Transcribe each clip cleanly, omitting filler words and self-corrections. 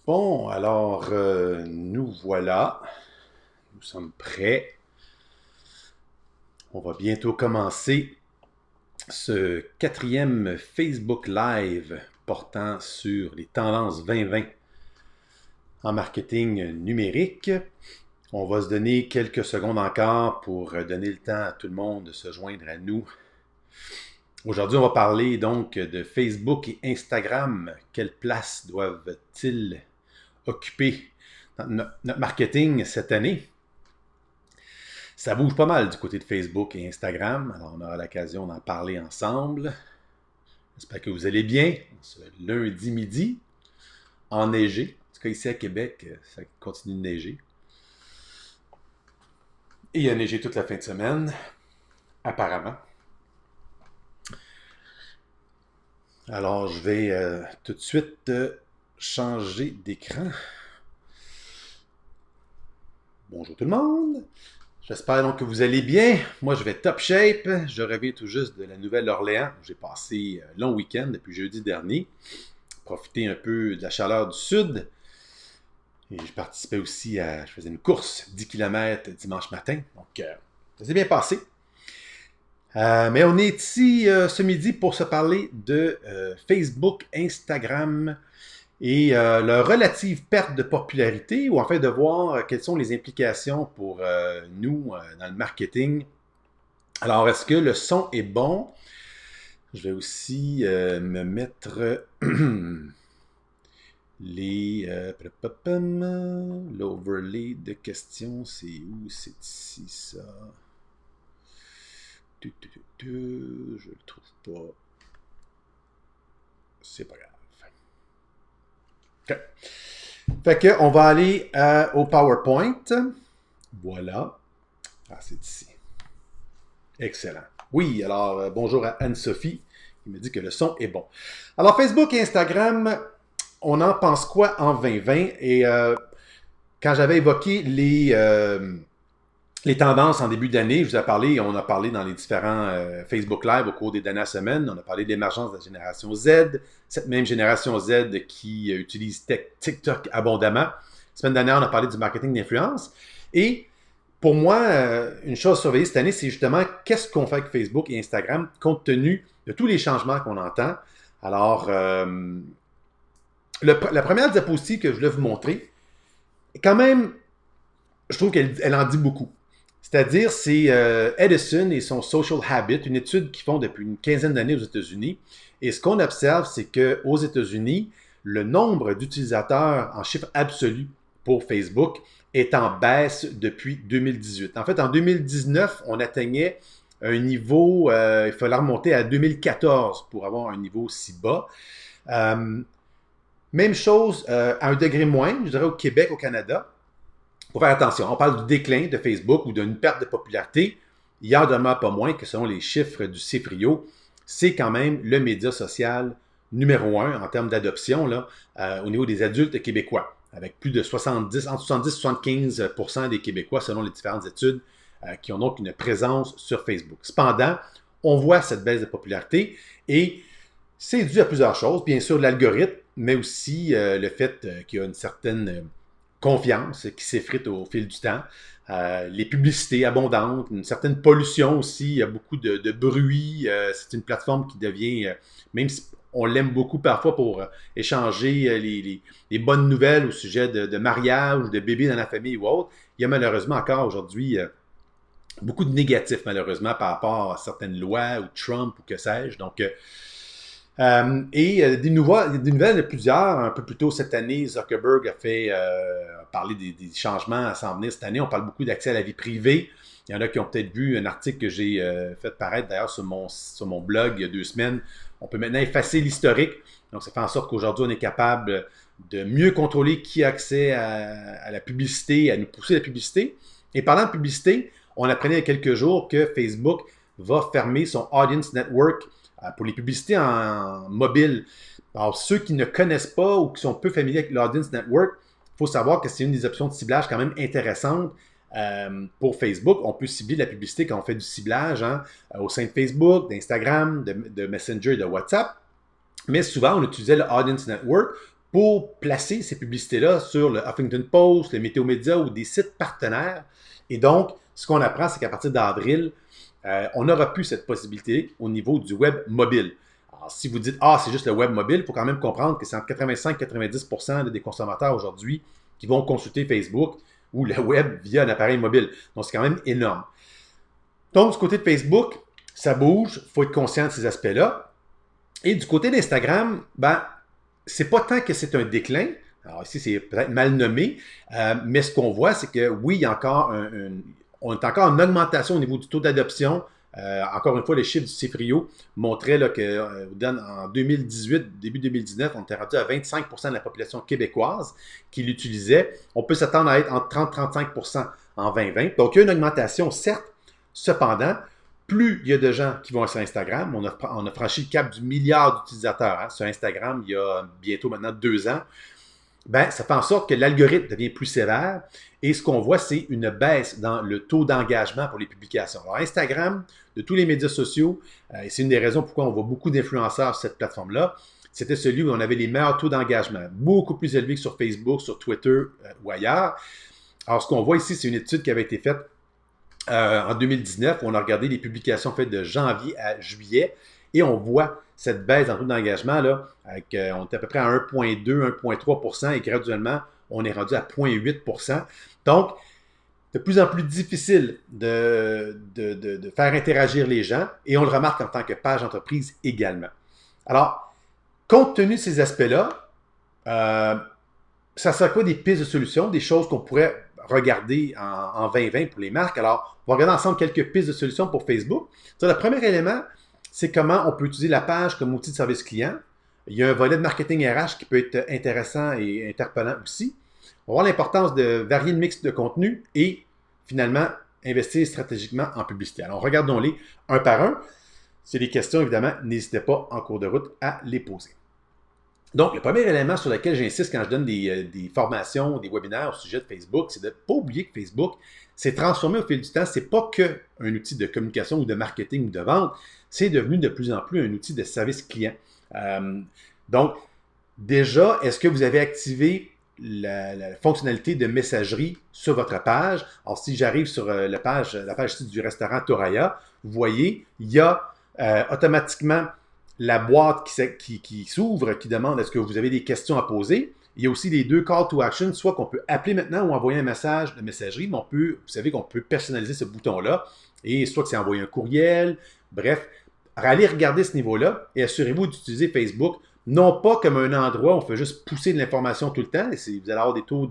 Bon, alors, nous voilà. Nous sommes prêts. On va bientôt commencer ce quatrième Facebook Live portant sur les tendances 2020 en marketing numérique. On va se donner quelques secondes encore pour donner le temps à tout le monde de se joindre à nous. Aujourd'hui, on va parler donc de Facebook et Instagram. Quelle place doivent-ils occuper dans notre marketing cette année? Ça bouge pas mal du côté de Facebook et Instagram, alors on aura l'occasion d'en parler ensemble. J'espère que vous allez bien ce lundi midi, enneigé. En tout cas, ici à Québec, ça continue de neiger. Et il a neigé toute la fin de semaine, apparemment. Alors, je vais tout de suite changer d'écran. Bonjour tout le monde. J'espère donc que vous allez bien. Moi, je vais top shape. Je reviens tout juste de la Nouvelle-Orléans. J'ai passé un long week-end depuis jeudi dernier. Profité un peu de la chaleur du sud. Et je participais aussi je faisais une course 10 km dimanche matin. Donc, ça s'est bien passé. Mais on est ici ce midi pour se parler de Facebook, Instagram et leur relative perte de popularité, ou en fait de voir quelles sont les implications pour nous dans le marketing. Alors, est-ce que le son est bon? Je vais aussi me mettre l'overlay de questions. C'est où? C'est ici, ça. Je le trouve pas. C'est pas grave. OK. Fait que on va aller au PowerPoint. Voilà. Ah, c'est ici. Excellent. Oui, alors bonjour à Anne-Sophie qui me dit que le son est bon. Alors Facebook et Instagram, on en pense quoi en 2020? Et quand j'avais évoqué les tendances en début d'année, je vous ai parlé, on a parlé dans les différents Facebook Live au cours des dernières semaines, on a parlé de l'émergence de la génération Z, cette même génération Z qui utilise TikTok abondamment. La semaine dernière, on a parlé du marketing d'influence. Et pour moi, une chose surveillée cette année, c'est justement qu'est-ce qu'on fait avec Facebook et Instagram compte tenu de tous les changements qu'on entend. Alors, la première diapositive que je voulais vous montrer, quand même, je trouve qu'elle en dit beaucoup. C'est-à-dire, c'est Edison et son Social Habit, une étude qu'ils font depuis une quinzaine d'années aux États-Unis. Et ce qu'on observe, c'est qu'aux États-Unis, le nombre d'utilisateurs en chiffre absolu pour Facebook est en baisse depuis 2018. En fait, en 2019, on atteignait un niveau, il fallait remonter à 2014 pour avoir un niveau si bas. Même chose à un degré moins, je dirais au Québec, au Canada. Il faut faire attention, on parle du déclin de Facebook ou d'une perte de popularité. Il y en demeure pas moins que selon les chiffres du CIFRIO, c'est quand même le média social numéro 1 en termes d'adoption au niveau des adultes québécois, avec plus de 70, entre 70 et 75% des Québécois selon les différentes études qui ont donc une présence sur Facebook. Cependant, on voit cette baisse de popularité et c'est dû à plusieurs choses. Bien sûr, l'algorithme, mais aussi le fait qu'il y a une certaine confiance qui s'effrite au fil du temps, les publicités abondantes, une certaine pollution aussi, il y a beaucoup de bruit, c'est une plateforme qui devient, même si on l'aime beaucoup parfois pour échanger les bonnes nouvelles au sujet de mariage ou de bébés dans la famille ou autre, il y a malheureusement encore aujourd'hui beaucoup de négatifs malheureusement par rapport à certaines lois ou Trump ou que sais-je. Donc, des nouvelles de plusieurs. Un peu plus tôt cette année, Zuckerberg a parlé des changements à s'en venir cette année. On parle beaucoup d'accès à la vie privée. Il y en a qui ont peut-être vu un article que j'ai fait paraître d'ailleurs sur mon blog il y a 2 semaines. On peut maintenant effacer l'historique. Donc, ça fait en sorte qu'aujourd'hui, on est capable de mieux contrôler qui a accès à la publicité, à nous pousser la publicité. Et parlant de publicité, on apprenait il y a quelques jours que Facebook va fermer son Audience Network pour les publicités en mobile. Alors, ceux qui ne connaissent pas ou qui sont peu familiers avec l'Audience Network, il faut savoir que c'est une des options de ciblage quand même intéressantes pour Facebook. On peut cibler la publicité quand on fait du ciblage au sein de Facebook, d'Instagram, de Messenger et de WhatsApp. Mais souvent, on utilisait le Audience Network pour placer ces publicités-là sur le Huffington Post, le Météo Média ou des sites partenaires. Et donc, ce qu'on apprend, c'est qu'à partir d'avril, on n'aura plus cette possibilité au niveau du web mobile. Alors, si vous dites, ah, c'est juste le web mobile, il faut quand même comprendre que c'est entre 85 et 90% des consommateurs aujourd'hui qui vont consulter Facebook ou le web via un appareil mobile. Donc, c'est quand même énorme. Donc, du côté de Facebook, ça bouge, il faut être conscient de ces aspects-là. Et du côté d'Instagram, ben, c'est pas tant que c'est un déclin. Alors ici, c'est peut-être mal nommé, mais ce qu'on voit, c'est que oui, il y a encore on est encore en augmentation au niveau du taux d'adoption. Encore une fois, les chiffres du CIFRIO montraient là, que en 2018, début 2019, on était rendu à 25% de la population québécoise qui l'utilisait. On peut s'attendre à être entre 30-35% en 2020. Donc, il y a une augmentation, certes. Cependant, plus il y a de gens qui vont sur Instagram, on a franchi le cap du milliard d'utilisateurs sur Instagram il y a bientôt maintenant 2 ans, ben, ça fait en sorte que l'algorithme devient plus sévère et ce qu'on voit, c'est une baisse dans le taux d'engagement pour les publications. Alors, Instagram, de tous les médias sociaux, et c'est une des raisons pourquoi on voit beaucoup d'influenceurs sur cette plateforme-là, c'était celui où on avait les meilleurs taux d'engagement, beaucoup plus élevés que sur Facebook, sur Twitter ou ailleurs. Alors, ce qu'on voit ici, c'est une étude qui avait été faite en 2019, où on a regardé les publications faites de janvier à juillet, et on voit cette baisse en taux d'engagement, là, on est à peu près à 1,2, 1,3%, et graduellement, on est rendu à 0,8%. Donc, de plus en plus difficile de faire interagir les gens, et on le remarque en tant que page entreprise également. Alors, compte tenu de ces aspects-là, ça sert quoi des pistes de solutions, des choses qu'on pourrait regarder en 2020 pour les marques. Alors, on va regarder ensemble quelques pistes de solutions pour Facebook. Le premier élément, c'est comment on peut utiliser la page comme outil de service client. Il y a un volet de marketing RH qui peut être intéressant et interpellant aussi. On va voir l'importance de varier le mix de contenu et finalement investir stratégiquement en publicité. Alors, regardons-les un par un. C'est des questions, évidemment, n'hésitez pas en cours de route à les poser. Donc, le premier élément sur lequel j'insiste quand je donne des formations, des webinaires au sujet de Facebook, c'est de ne pas oublier que Facebook s'est transformé au fil du temps. Ce n'est pas qu'un outil de communication ou de marketing ou de vente, c'est devenu de plus en plus un outil de service client. Donc, déjà, est-ce que vous avez activé la fonctionnalité de messagerie sur votre page? Alors, si j'arrive sur la page site du restaurant Toraya, vous voyez, il y a automatiquement la boîte qui s'ouvre, qui demande est-ce que vous avez des questions à poser. Il y a aussi les deux call to action, soit qu'on peut appeler maintenant ou envoyer un message de messagerie, mais vous savez qu'on peut personnaliser ce bouton-là, et soit que c'est envoyer un courriel, bref, allez regarder ce niveau-là et assurez-vous d'utiliser Facebook, non pas comme un endroit où on fait juste pousser de l'information tout le temps, et vous allez avoir des taux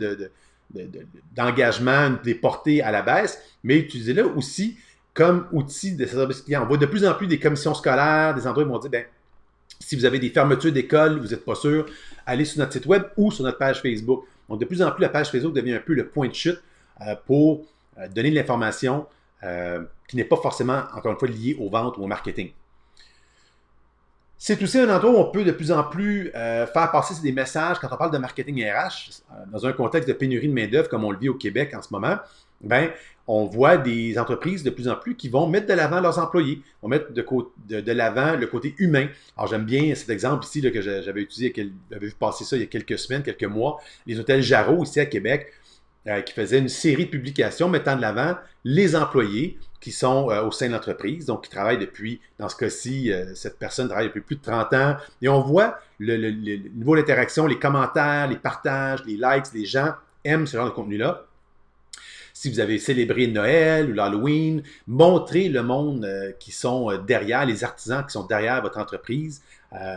d'engagement, des portées à la baisse, mais utilisez-le aussi comme outil de service client. On voit de plus en plus des commissions scolaires, des endroits où ils vont dire, ben, si vous avez des fermetures d'école, vous n'êtes pas sûr, allez sur notre site web ou sur notre page Facebook. Donc, de plus en plus, la page Facebook devient un peu le point de chute pour donner de l'information qui n'est pas forcément, encore une fois, liée aux ventes ou au marketing. C'est aussi un endroit où on peut de plus en plus faire passer des messages quand on parle de marketing RH, dans un contexte de pénurie de main-d'œuvre comme on le vit au Québec en ce moment. Ben, on voit des entreprises de plus en plus qui vont mettre de l'avant leurs employés, vont mettre de l'avant le côté humain. Alors, j'aime bien cet exemple ici là, que j'avais utilisé, j'avais vu passer ça il y a quelques semaines, quelques mois, les hôtels Jarreau ici à Québec, qui faisaient une série de publications mettant de l'avant les employés qui sont au sein de l'entreprise, donc qui travaillent depuis, dans ce cas-ci, cette personne travaille depuis plus de 30 ans, et on voit le niveau d'interaction, les commentaires, les partages, les likes, les gens aiment ce genre de contenu-là. Si vous avez célébré Noël ou l'Halloween, montrez le monde qui sont derrière, les artisans qui sont derrière votre entreprise.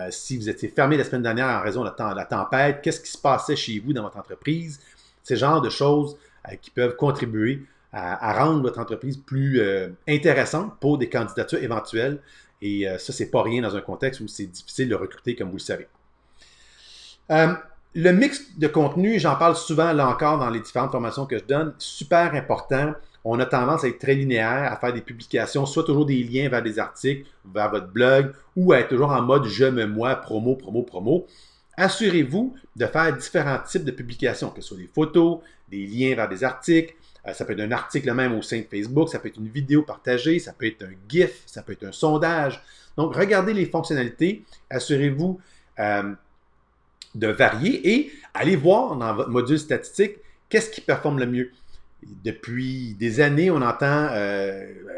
Si vous étiez fermé la semaine dernière en raison de la tempête, qu'est-ce qui se passait chez vous dans votre entreprise? C'est le genre de choses qui peuvent contribuer à rendre votre entreprise plus intéressante pour des candidatures éventuelles. Et ça, c'est pas rien dans un contexte où c'est difficile de recruter, comme vous le savez. Le mix de contenu, j'en parle souvent là encore dans les différentes formations que je donne, super important. On a tendance à être très linéaire, à faire des publications, soit toujours des liens vers des articles, vers votre blog, ou à être toujours en mode je me moi, promo, promo, promo. Assurez-vous de faire différents types de publications, que ce soit des photos, des liens vers des articles, ça peut être un article même au sein de Facebook, ça peut être une vidéo partagée, ça peut être un GIF, ça peut être un sondage. Donc, regardez les fonctionnalités, assurez-vous de varier et aller voir dans votre module statistique qu'est-ce qui performe le mieux. Depuis des années, on entend,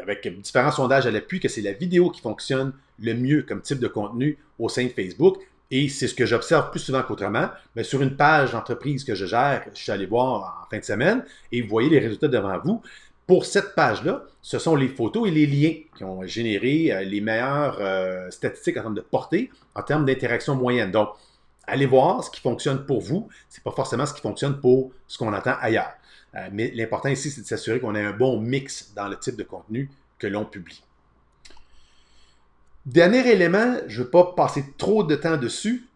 avec différents sondages à l'appui, que c'est la vidéo qui fonctionne le mieux comme type de contenu au sein de Facebook. Et c'est ce que j'observe plus souvent qu'autrement. Mais sur une page d'entreprise que je gère, je suis allé voir en fin de semaine, et vous voyez les résultats devant vous. Pour cette page-là, ce sont les photos et les liens qui ont généré les meilleures statistiques en termes de portée, en termes d'interaction moyenne. Donc, allez voir ce qui fonctionne pour vous. Ce n'est pas forcément ce qui fonctionne pour ce qu'on entend ailleurs. Mais l'important ici, c'est de s'assurer qu'on ait un bon mix dans le type de contenu que l'on publie. Dernier élément, je ne veux pas passer trop de temps dessus,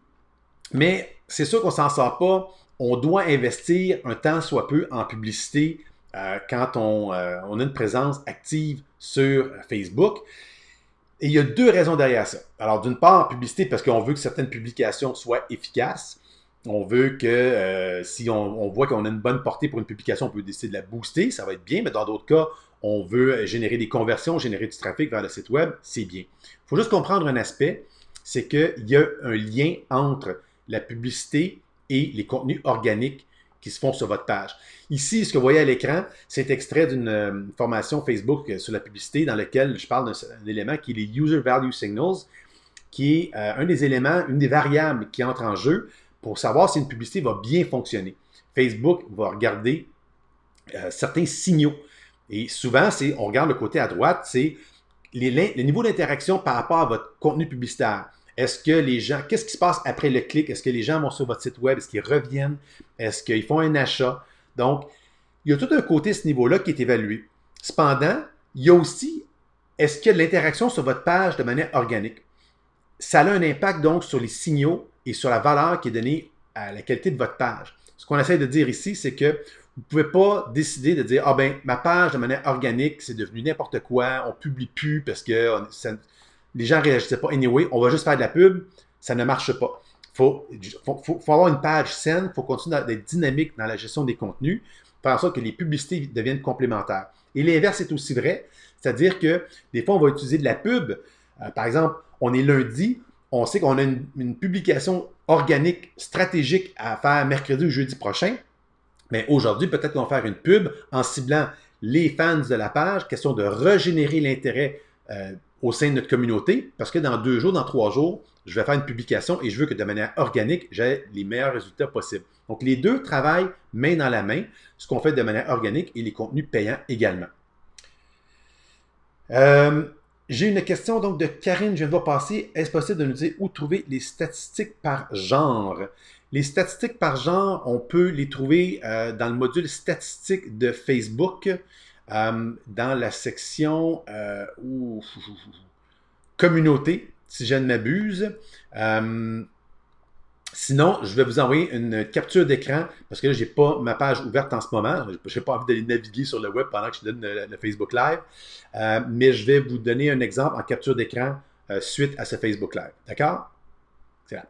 mais c'est sûr qu'on ne s'en sort pas. On doit investir un tant soit peu en publicité quand on a une présence active sur Facebook. Et il y a deux raisons derrière ça. Alors, d'une part, en publicité, parce qu'on veut que certaines publications soient efficaces. On veut que si on voit qu'on a une bonne portée pour une publication, on peut décider de la booster, ça va être bien, mais dans d'autres cas, on veut générer des conversions, générer du trafic vers le site web, c'est bien. Il faut juste comprendre un aspect, c'est qu'il y a un lien entre la publicité et les contenus organiques qui se font sur votre page. Ici, ce que vous voyez à l'écran, c'est extrait d'une formation Facebook sur la publicité dans laquelle je parle d'un élément qui est les User Value Signals, qui est un des éléments, une des variables qui entre en jeu pour savoir si une publicité va bien fonctionner. Facebook va regarder certains signaux. Et souvent, on regarde le côté à droite, c'est le niveau d'interaction par rapport à votre contenu publicitaire. Est-ce que les gens, qu'est-ce qui se passe après le clic? Est-ce que les gens vont sur votre site web? Est-ce qu'ils reviennent? Est-ce qu'ils font un achat? Donc, il y a tout un côté à ce niveau-là qui est évalué. Cependant, il y a aussi, est-ce qu'il y a de l'interaction sur votre page de manière organique? Ça a un impact donc sur les signaux et sur la valeur qui est donnée à la qualité de votre page. Ce qu'on essaie de dire ici, c'est que vous ne pouvez pas décider de dire « Ah ben, ma page de manière organique, c'est devenu n'importe quoi, on ne publie plus parce que les gens ne réagissaient pas anyway, on va juste faire de la pub, ça ne marche pas. » Faut avoir une page saine, il faut continuer d'être dynamique dans la gestion des contenus, faire en sorte que les publicités deviennent complémentaires. Et l'inverse est aussi vrai, c'est-à-dire que des fois, on va utiliser de la pub. Par exemple, on est lundi, on sait qu'on a une publication organique stratégique à faire mercredi ou jeudi prochain. Mais aujourd'hui, peut-être qu'on va faire une pub en ciblant les fans de la page, question de régénérer l'intérêt au sein de notre communauté, parce que dans 2 jours, dans 3 jours, je vais faire une publication et je veux que de manière organique, j'ai les meilleurs résultats possibles. Donc, les deux travaillent main dans la main, ce qu'on fait de manière organique et les contenus payants également. J'ai une question donc de Karine, je viens de voir passer. Est-ce possible de nous dire où trouver les statistiques par genre? Les statistiques par genre, on peut les trouver dans le module statistiques de Facebook, dans la section communauté, si je ne m'abuse. Sinon, je vais vous envoyer une capture d'écran parce que là, je n'ai pas ma page ouverte en ce moment. Je n'ai pas envie d'aller naviguer sur le web pendant que je donne le Facebook Live. Mais je vais vous donner un exemple en capture d'écran suite à ce Facebook Live. D'accord? C'est là.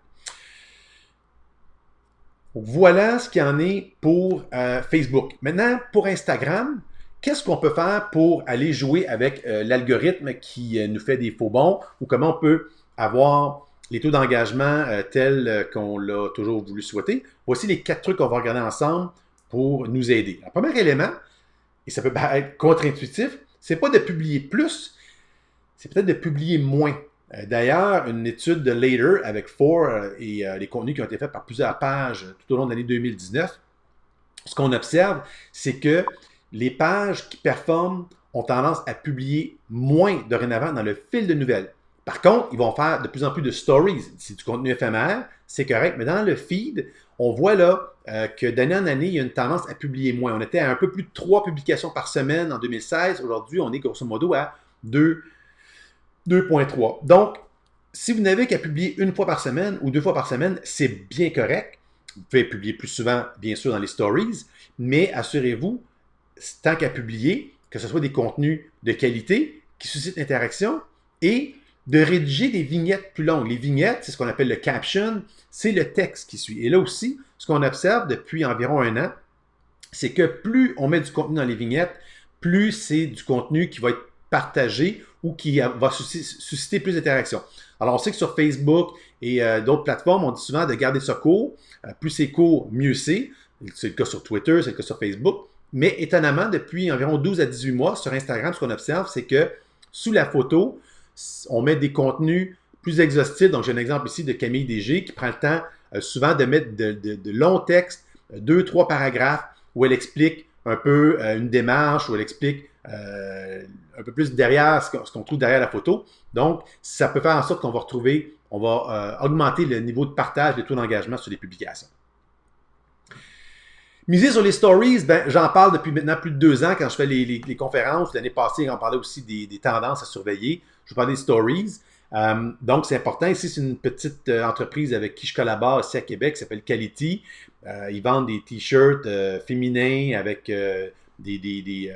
Voilà ce qu'il y en est pour Facebook. Maintenant, pour Instagram, qu'est-ce qu'on peut faire pour aller jouer avec l'algorithme qui nous fait des faux bons ou comment on peut avoir les taux d'engagement tels qu'on l'a toujours voulu souhaiter? Voici les 4 trucs qu'on va regarder ensemble pour nous aider. Le premier élément, et ça peut paraître contre-intuitif, c'est pas de publier plus, c'est peut-être de publier moins. D'ailleurs, une étude de Later avec Four et les contenus qui ont été faits par plusieurs pages tout au long de l'année 2019, ce qu'on observe, c'est que les pages qui performent ont tendance à publier moins dorénavant dans le fil de nouvelles. Par contre, ils vont faire de plus en plus de stories. C'est du contenu éphémère, c'est correct, mais dans le feed, on voit là que d'année en année, il y a une tendance à publier moins. On était à un peu plus de 3 publications par semaine en 2016. Aujourd'hui, on est grosso modo à 2,3. Donc, si vous n'avez qu'à publier 1 fois par semaine ou 2 fois par semaine, c'est bien correct. Vous pouvez publier plus souvent, bien sûr, dans les stories, mais assurez-vous, tant qu'à publier, que ce soit des contenus de qualité qui suscitent l'interaction et de rédiger des vignettes plus longues. Les vignettes, c'est ce qu'on appelle le caption, c'est le texte qui suit. Et là aussi, ce qu'on observe depuis environ 1 an, c'est que plus on met du contenu dans les vignettes, plus c'est du contenu qui va être partagé ou qui va susciter plus d'interaction. Alors, on sait que sur Facebook et d'autres plateformes, on dit souvent de garder ça court. Plus c'est court, mieux c'est. C'est le cas sur Twitter, c'est le cas sur Facebook. Mais étonnamment, depuis environ 12 à 18 mois, sur Instagram, ce qu'on observe, c'est que sous la photo, on met des contenus plus exhaustifs. Donc, j'ai un exemple ici de Camille DG qui prend le temps souvent de mettre de longs textes, 2, 3 paragraphes, où elle explique un peu une démarche, où elle explique un peu plus derrière ce qu'on trouve derrière la photo. Donc, ça peut faire en sorte qu'on va retrouver, on va augmenter le niveau de partage, les taux d'engagement sur les publications. Miser sur les stories, ben, j'en parle depuis maintenant plus de 2 ans quand je fais les conférences. L'année passée, on parlait aussi des tendances à surveiller. Je vous parlais des stories. Donc, c'est important. Ici, c'est une petite entreprise avec qui je collabore ici à Québec qui s'appelle Quality. Ils vendent des t-shirts féminins avec du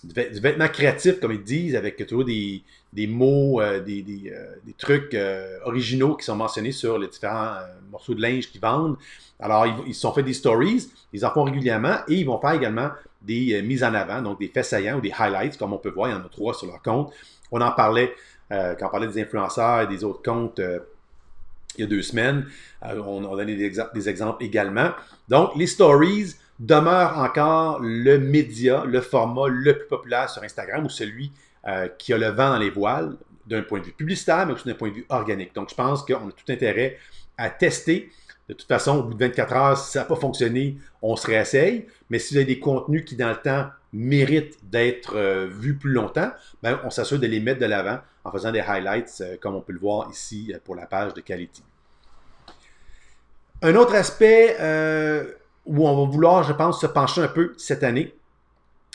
vêtement créatif, comme ils disent, avec toujours des mots, des trucs originaux qui sont mentionnés sur les différents morceaux de linge qu'ils vendent. Alors, ils se sont fait des stories, ils en font régulièrement et ils vont faire également des mises en avant, donc des faits saillants ou des highlights, comme on peut voir, il y en a 3 sur leur compte. On en parlait quand on parlait des influenceurs et des autres comptes il y a 2 semaines. On a donné des exemples également. Donc, les stories demeurent encore le média, le format le plus populaire sur Instagram ou celui qui a le vent dans les voiles d'un point de vue publicitaire, mais aussi d'un point de vue organique. Donc, je pense qu'on a tout intérêt à tester. De toute façon, au bout de 24 heures, si ça n'a pas fonctionné, on se réessaye. Mais si vous avez des contenus qui, dans le temps, méritent d'être vus plus longtemps, ben, on s'assure de les mettre de l'avant en faisant des highlights, comme on peut le voir ici pour la page de Quality. Un autre aspect où on va vouloir, je pense, se pencher un peu cette année,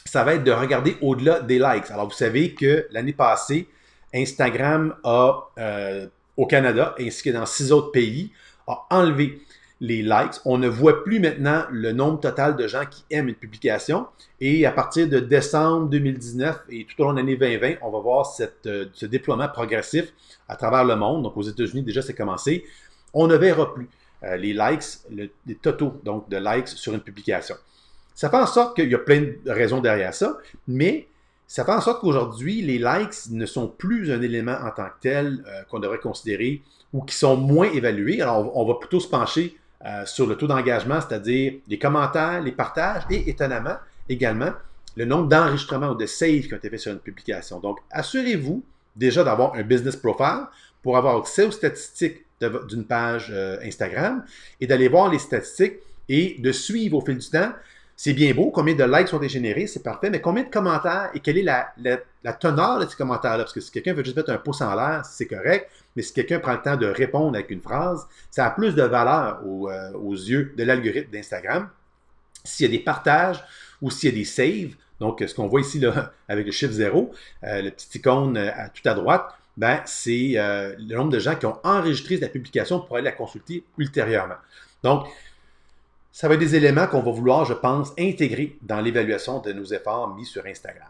ça va être de regarder au-delà des likes. Alors, vous savez que l'année passée, Instagram a, au Canada, ainsi que dans 6 autres pays, a enlevé les likes. On ne voit plus maintenant le nombre total de gens qui aiment une publication. Et à partir de décembre 2019 et tout au long de l'année 2020, on va voir ce déploiement progressif à travers le monde. Donc, aux États-Unis, déjà, c'est commencé. On ne verra plus les likes, les totaux donc, de likes sur une publication. Ça fait en sorte qu'il y a plein de raisons derrière ça, mais ça fait en sorte qu'aujourd'hui, les likes ne sont plus un élément en tant que tel qu'on devrait considérer ou qui sont moins évalués. Alors, on va plutôt se pencher sur le taux d'engagement, c'est-à-dire les commentaires, les partages et, étonnamment, également, le nombre d'enregistrements ou de saves qui ont été faits sur une publication. Donc, assurez-vous déjà d'avoir un business profile pour avoir accès aux statistiques d'une page Instagram et d'aller voir les statistiques et de suivre au fil du temps. C'est bien beau, combien de likes ont été générés, c'est parfait, mais combien de commentaires et quelle est la teneur de ces commentaires-là? Parce que si quelqu'un veut juste mettre un pouce en l'air, c'est correct, mais si quelqu'un prend le temps de répondre avec une phrase, ça a plus de valeur aux yeux de l'algorithme d'Instagram. S'il y a des partages ou s'il y a des saves, donc ce qu'on voit ici là, avec le chiffre 0, le petit icône tout à droite, ben, c'est le nombre de gens qui ont enregistré la publication pour aller la consulter ultérieurement. Donc, ça va être des éléments qu'on va vouloir, je pense, intégrer dans l'évaluation de nos efforts mis sur Instagram.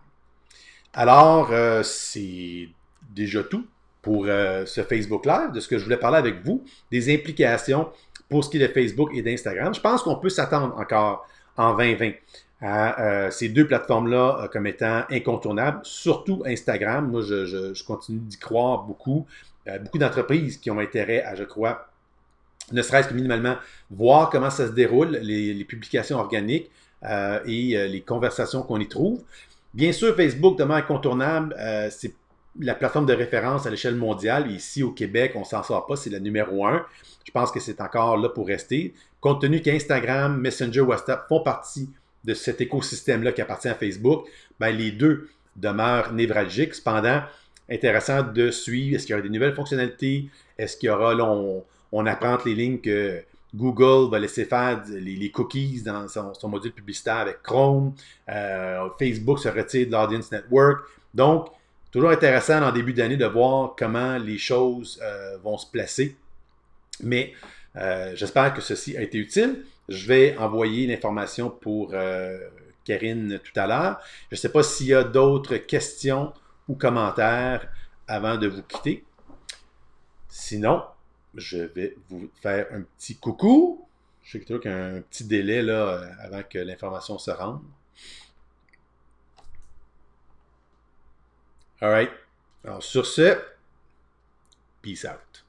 Alors, c'est déjà tout pour ce Facebook Live, de ce que je voulais parler avec vous, des implications pour ce qui est de Facebook et d'Instagram. Je pense qu'on peut s'attendre encore en 2020 à ces 2 plateformes-là comme étant incontournables, surtout Instagram. Moi, je continue d'y croire beaucoup. Beaucoup d'entreprises qui ont intérêt à, je crois, ne serait-ce que minimalement voir comment ça se déroule, les publications organiques et les conversations qu'on y trouve. Bien sûr, Facebook demeure incontournable. C'est la plateforme de référence à l'échelle mondiale. Ici, au Québec, on ne s'en sort pas. C'est la numéro 1. Je pense que c'est encore là pour rester. Compte tenu qu'Instagram, Messenger, WhatsApp font partie de cet écosystème-là qui appartient à Facebook, ben, les 2 demeurent névralgiques. Cependant, intéressant de suivre. Est-ce qu'il y aura des nouvelles fonctionnalités? Est-ce qu'il y aura, là, on apprend entre les lignes que Google va laisser faire les cookies dans son module publicitaire avec Chrome. Facebook se retire de l'Audience Network. Donc, toujours intéressant en début d'année de voir comment les choses vont se placer. Mais j'espère que ceci a été utile. Je vais envoyer l'information pour Karine tout à l'heure. Je ne sais pas s'il y a d'autres questions ou commentaires avant de vous quitter. Sinon, je vais vous faire un petit coucou. Je sais qu'il y a un petit délai là, avant que l'information se rende. All right. Alors, sur ce, Peace out.